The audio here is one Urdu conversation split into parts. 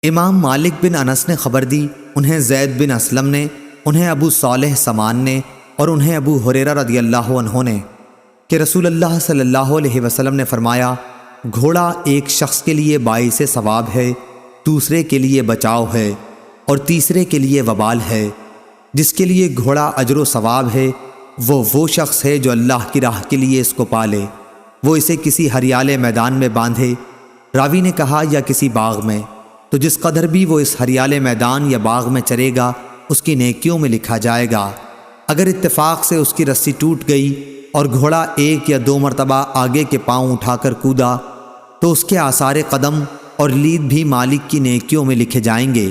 امام مالک بن انس نے خبر دی، انہیں زید بن اسلم نے، انہیں ابو صالح سمان نے اور انہیں ابو ہریرہ رضی اللہ عنہ نے کہ رسول اللہ صلی اللہ علیہ وسلم نے فرمایا، گھوڑا ایک شخص کے لیے باعث ثواب ہے، دوسرے کے لیے بچاؤ ہے اور تیسرے کے لیے وبال ہے۔ جس کے لیے گھوڑا اجر و ثواب ہے وہ شخص ہے جو اللہ کی راہ کے لیے اس کو پالے، وہ اسے کسی ہریالے میدان میں باندھے۔ راوی نے کہا یا کسی باغ میں، تو جس قدر بھی وہ اس ہریالے میدان یا باغ میں چرے گا اس کی نیکیوں میں لکھا جائے گا۔ اگر اتفاق سے اس کی رسی ٹوٹ گئی اور گھوڑا ایک یا دو مرتبہ آگے کے پاؤں اٹھا کر کودا تو اس کے آثار قدم اور لید بھی مالک کی نیکیوں میں لکھے جائیں گے۔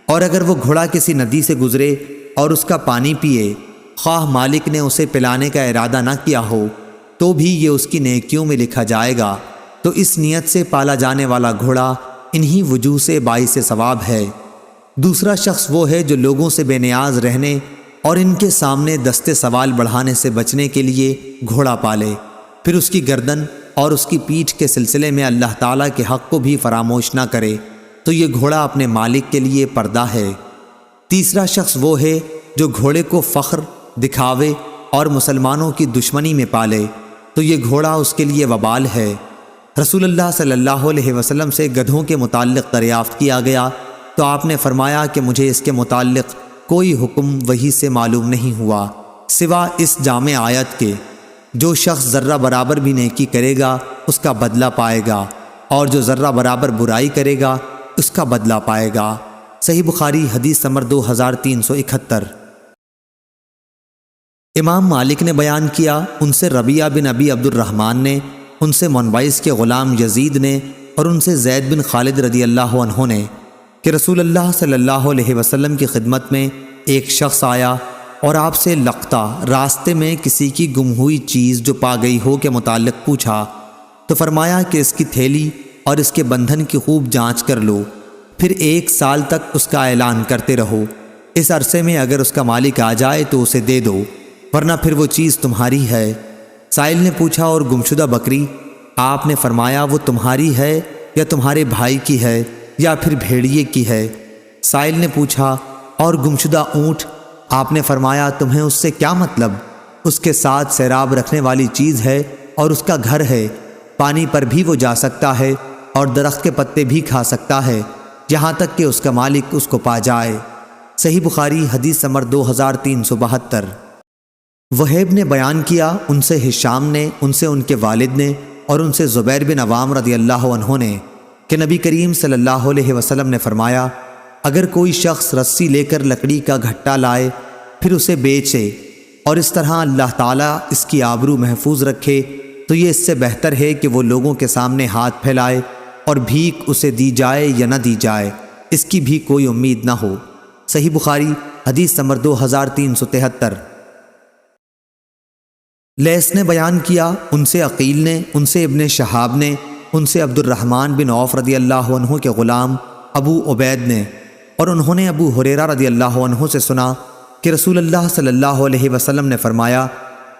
اور اگر وہ گھوڑا کسی ندی سے گزرے اور اس کا پانی پیے، خواہ مالک نے اسے پلانے کا ارادہ نہ کیا ہو تو بھی یہ اس کی نیکیوں میں لکھا جائے گا۔ تو اس نیت سے پالا جانے والا گھوڑا انہی وجوہ سے باعث ثواب ہے۔ دوسرا شخص وہ ہے جو لوگوں سے بے نیاز رہنے اور ان کے سامنے دستے سوال بڑھانے سے بچنے کے لیے گھوڑا پالے، پھر اس کی گردن اور اس کی پیٹھ کے سلسلے میں اللہ تعالیٰ کے حق کو بھی فراموش نہ کرے، تو یہ گھوڑا اپنے مالک کے لیے پردہ ہے۔ تیسرا شخص وہ ہے جو گھوڑے کو فخر، دکھاوے اور مسلمانوں کی دشمنی میں پالے، تو یہ گھوڑا اس کے لیے وبال ہے۔ رسول اللہ صلی اللہ علیہ وسلم سے گدھوں کے متعلق دریافت کیا گیا تو آپ نے فرمایا کہ مجھے اس کے متعلق کوئی حکم وحی سے معلوم نہیں ہوا سوا اس جامع آیت کے، جو شخص ذرہ برابر بھی نیکی کرے گا اس کا بدلہ پائے گا، اور جو ذرہ برابر برائی کرے گا اس کا بدلہ پائے گا۔ صحیح بخاری حدیث نمبر 2371۔ امام مالک نے بیان کیا، ان سے ربیعہ بن ابی عبد الرحمن نے، ان سے منبعث کے غلام یزید نے اور ان سے زید بن خالد رضی اللہ عنہ نے کہ رسول اللہ صلی اللہ علیہ وسلم کی خدمت میں ایک شخص آیا اور آپ سے لقطہ راستے میں کسی کی گم ہوئی چیز جو پا گئی ہو کے متعلق پوچھا، تو فرمایا کہ اس کی تھیلی اور اس کے بندھن کی خوب جانچ کر لو، پھر 1 سال تک اس کا اعلان کرتے رہو۔ اس عرصے میں اگر اس کا مالک آ جائے تو اسے دے دو، ورنہ پھر وہ چیز تمہاری ہے۔ سائل نے پوچھا، اور گمشدہ بکری؟ آپ نے فرمایا، وہ تمہاری ہے یا تمہارے بھائی کی ہے یا پھر بھیڑیے کی ہے؟ سائل نے پوچھا، اور گمشدہ اونٹ؟ آپ نے فرمایا، تمہیں اس سے کیا مطلب؟ اس کے ساتھ سیراب رکھنے والی چیز ہے اور اس کا گھر ہے، پانی پر بھی وہ جا سکتا ہے اور درخت کے پتے بھی کھا سکتا ہے، یہاں تک کہ اس کا مالک اس کو پا جائے۔ صحیح بخاری حدیث نمبر 2372۔ وہیب نے بیان کیا، ان سے ہشام نے، ان سے ان کے والد نے اور ان سے زبیر بن عوام رضی اللہ عنہ نے کہ نبی کریم صلی اللہ علیہ وسلم نے فرمایا، اگر کوئی شخص رسی لے کر لکڑی کا گھٹا لائے پھر اسے بیچے اور اس طرح اللہ تعالیٰ اس کی آبرو محفوظ رکھے تو یہ اس سے بہتر ہے کہ وہ لوگوں کے سامنے ہاتھ پھیلائے اور بھیک اسے دی جائے یا نہ دی جائے، اس کی بھی کوئی امید نہ ہو۔ صحیح بخاری حدیث نمبر 2373۔ لیث نے بیان کیا، ان سے عقیل نے، ان سے ابن شہاب نے، ان سے عبد الرحمن بن عوف رضی اللہ عنہ کے غلام ابو عبید نے، اور انہوں نے ابو ہریرہ رضی اللہ عنہ سے سنا کہ رسول اللہ صلی اللہ علیہ وسلم نے فرمایا،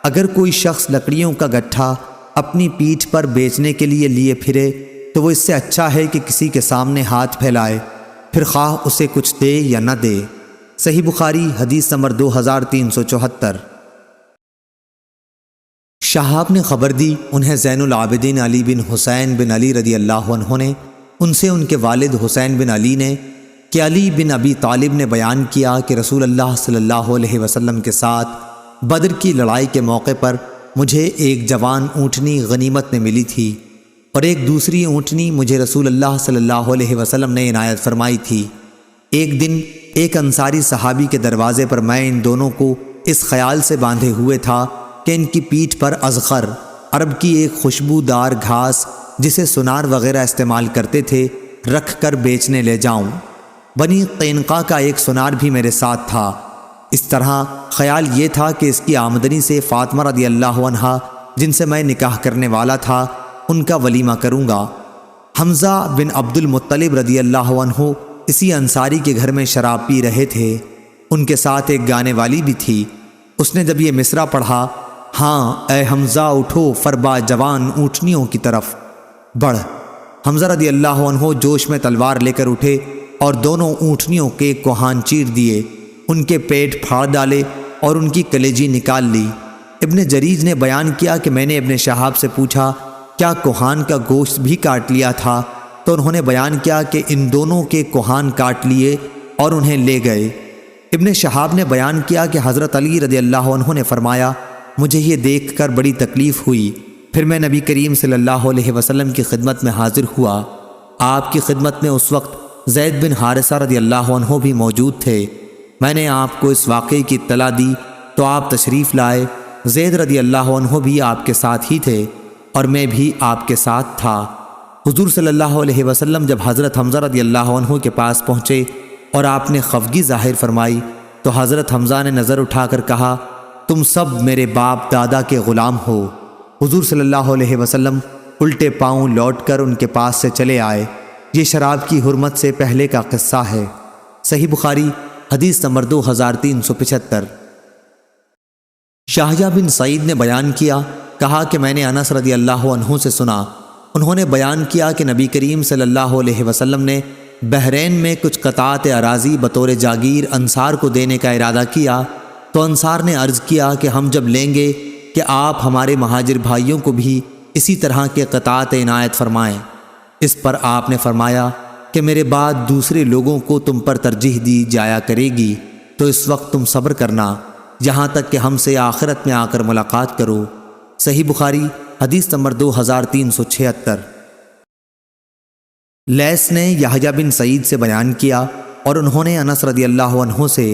اگر کوئی شخص لکڑیوں کا گٹھا اپنی پیٹھ پر بیچنے کے لیے پھرے تو وہ اس سے اچھا ہے کہ کسی کے سامنے ہاتھ پھیلائے، پھر خواہ اسے کچھ دے یا نہ دے۔ صحیح بخاری حدیث نمبر 2374۔ شہاب نے خبر دی، انہیں زین العابدین علی بن حسین بن علی رضی اللہ عنہ نے، ان سے ان کے والد حسین بن علی نے کہ علی بن ابی طالب نے بیان کیا کہ رسول اللہ صلی اللہ علیہ وسلم کے ساتھ بدر کی لڑائی کے موقع پر مجھے ایک جوان اونٹنی غنیمت میں ملی تھی اور ایک دوسری اونٹنی مجھے رسول اللہ صلی اللہ علیہ وسلم نے عنایت فرمائی تھی۔ ایک دن ایک انصاری صحابی کے دروازے پر میں ان دونوں کو اس خیال سے باندھے ہوئے تھا کہ ان کی پیٹھ پر ازخر، عرب کی ایک خوشبودار گھاس جسے سنار وغیرہ استعمال کرتے تھے، رکھ کر بیچنے لے جاؤں۔ بنی قینقاع کا ایک سنار بھی میرے ساتھ تھا۔ اس طرح خیال یہ تھا کہ اس کی آمدنی سے فاطمہ رضی اللہ عنہا جن سے میں نکاح کرنے والا تھا ان کا ولیمہ کروں گا۔ حمزہ بن عبد المطلب رضی اللہ عنہ اسی انصاری کے گھر میں شراب پی رہے تھے، ان کے ساتھ ایک گانے والی بھی تھی۔ اس نے جب یہ مصرع پڑھا، ہاں اے حمزہ اٹھو فربا جوان اونٹنیوں کی طرف بڑھ، حمزہ رضی اللہ عنہ جوش میں تلوار لے کر اٹھے اور دونوں اونٹنیوں کے کوہان چیر دیے، ان کے پیٹ پھاڑ ڈالے اور ان کی کلیجی نکال لی۔ ابن جریج نے بیان کیا کہ میں نے ابن شہاب سے پوچھا کیا کوہان کا گوشت بھی کاٹ لیا تھا؟ تو انہوں نے بیان کیا کہ ان دونوں کے کوہان کاٹ لیے اور انہیں لے گئے۔ ابن شہاب نے بیان کیا کہ حضرت علی رضی اللہ عنہ نے فرمایا مجھے یہ دیکھ کر بڑی تکلیف ہوئی، پھر میں نبی کریم صلی اللہ علیہ وسلم کی خدمت میں حاضر ہوا۔ آپ کی خدمت میں اس وقت زید بن حارثہ رضی اللہ عنہ بھی موجود تھے۔ میں نے آپ کو اس واقعے کی اطلاع دی تو آپ تشریف لائے۔ زید رضی اللہ عنہ بھی آپ کے ساتھ ہی تھے اور میں بھی آپ کے ساتھ تھا۔ حضور صلی اللہ علیہ وسلم جب حضرت حمزہ رضی اللہ عنہ کے پاس پہنچے اور آپ نے خفگی ظاہر فرمائی تو حضرت حمزہ نے نظر اٹھا کر کہا تم سب میرے باپ دادا کے غلام ہو۔ حضور صلی اللہ علیہ وسلم الٹے پاؤں لوٹ کر ان کے پاس سے چلے آئے۔ یہ شراب کی حرمت سے پہلے کا قصہ ہے۔ صحیح بخاری حدیث نمبر 2375۔ شاہجہ بن سعید نے بیان کیا، کہا کہ میں نے انس رضی اللہ عنہ سے سنا، انہوں نے بیان کیا کہ نبی کریم صلی اللہ علیہ وسلم نے بحرین میں کچھ قطعات اراضی بطور جاگیر انصار کو دینے کا ارادہ کیا تو انصار نے عرض کیا کہ ہم جب لیں گے کہ آپ ہمارے مہاجر بھائیوں کو بھی اسی طرح کے قطعات عنایت فرمائیں۔ اس پر آپ نے فرمایا کہ میرے بعد دوسرے لوگوں کو تم پر ترجیح دی جایا کرے گی، تو اس وقت تم صبر کرنا یہاں تک کہ ہم سے آخرت میں آ کر ملاقات کرو۔ صحیح بخاری حدیث نمبر 2376۔ لیث نے یحییٰ بن سعید سے بیان کیا اور انہوں نے انس رضی اللہ عنہ سے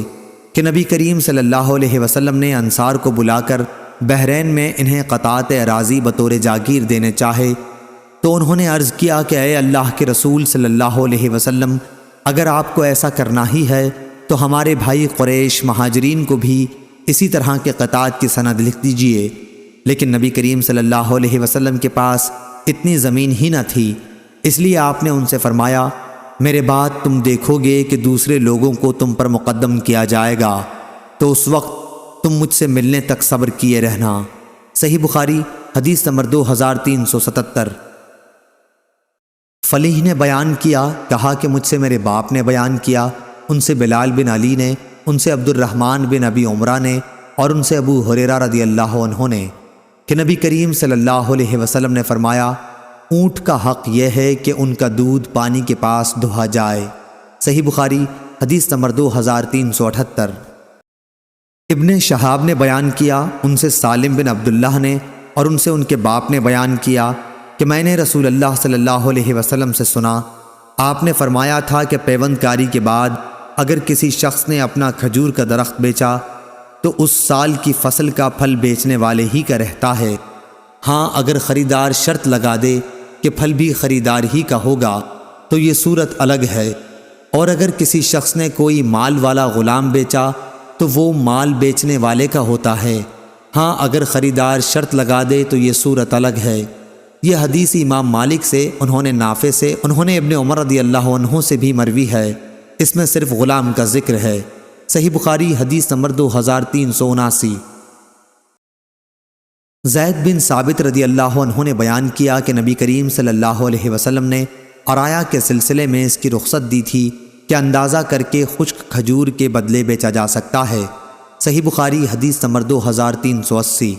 کہ نبی کریم صلی اللہ علیہ وسلم نے انصار کو بلا کر بحرین میں انہیں قطعات اراضی بطور جاگیر دینے چاہے تو انہوں نے عرض کیا کہ اے اللہ کے رسول صلی اللہ علیہ وسلم، اگر آپ کو ایسا کرنا ہی ہے تو ہمارے بھائی قریش مہاجرین کو بھی اسی طرح کے قطعات کی سند لکھ دیجئے۔ لیکن نبی کریم صلی اللہ علیہ وسلم کے پاس اتنی زمین ہی نہ تھی، اس لیے آپ نے ان سے فرمایا میرے بعد تم دیکھو گے کہ دوسرے لوگوں کو تم پر مقدم کیا جائے گا، تو اس وقت تم مجھ سے ملنے تک صبر کیے رہنا۔ صحیح بخاری حدیث نمبر 2377۔ فلیح نے بیان کیا، کہا کہ مجھ سے میرے باپ نے بیان کیا، ان سے بلال بن علی نے، ان سے عبد الرحمن بن ابی عمرہ نے اور ان سے ابو ہریرہ رضی اللہ عنہ نے کہ نبی کریم صلی اللہ علیہ وسلم نے فرمایا اونٹ کا حق یہ ہے کہ ان کا دودھ پانی کے پاس دہا جائے۔ صحیح بخاری حدیث نمبر 2378۔ ابن شہاب نے بیان کیا، ان سے سالم بن عبداللہ نے اور ان سے ان کے باپ نے بیان کیا کہ میں نے رسول اللہ صلی اللہ علیہ وسلم سے سنا، آپ نے فرمایا تھا کہ پیوند کاری کے بعد اگر کسی شخص نے اپنا کھجور کا درخت بیچا تو اس سال کی فصل کا پھل بیچنے والے ہی کا رہتا ہے۔ ہاں اگر خریدار شرط لگا دے کہ پھل بھی خریدار ہی کا ہوگا تو یہ صورت الگ ہے، اور اگر کسی شخص نے کوئی مال والا غلام بیچا تو وہ مال بیچنے والے کا ہوتا ہے۔ ہاں اگر خریدار شرط لگا دے تو یہ صورت الگ ہے۔ یہ حدیث امام مالک سے، انہوں نے نافع سے، انہوں نے ابن عمر رضی اللہ عنہ سے بھی مروی ہے، اس میں صرف غلام کا ذکر ہے۔ صحیح بخاری حدیث نمبر 2379۔ زید بن ثابت رضی اللہ عنہ نے بیان کیا کہ نبی کریم صلی اللہ علیہ وسلم نے عرایا کے سلسلے میں اس کی رخصت دی تھی کہ اندازہ کر کے خشک کھجور کے بدلے بیچا جا سکتا ہے۔ صحیح بخاری حدیث نمبر 2380۔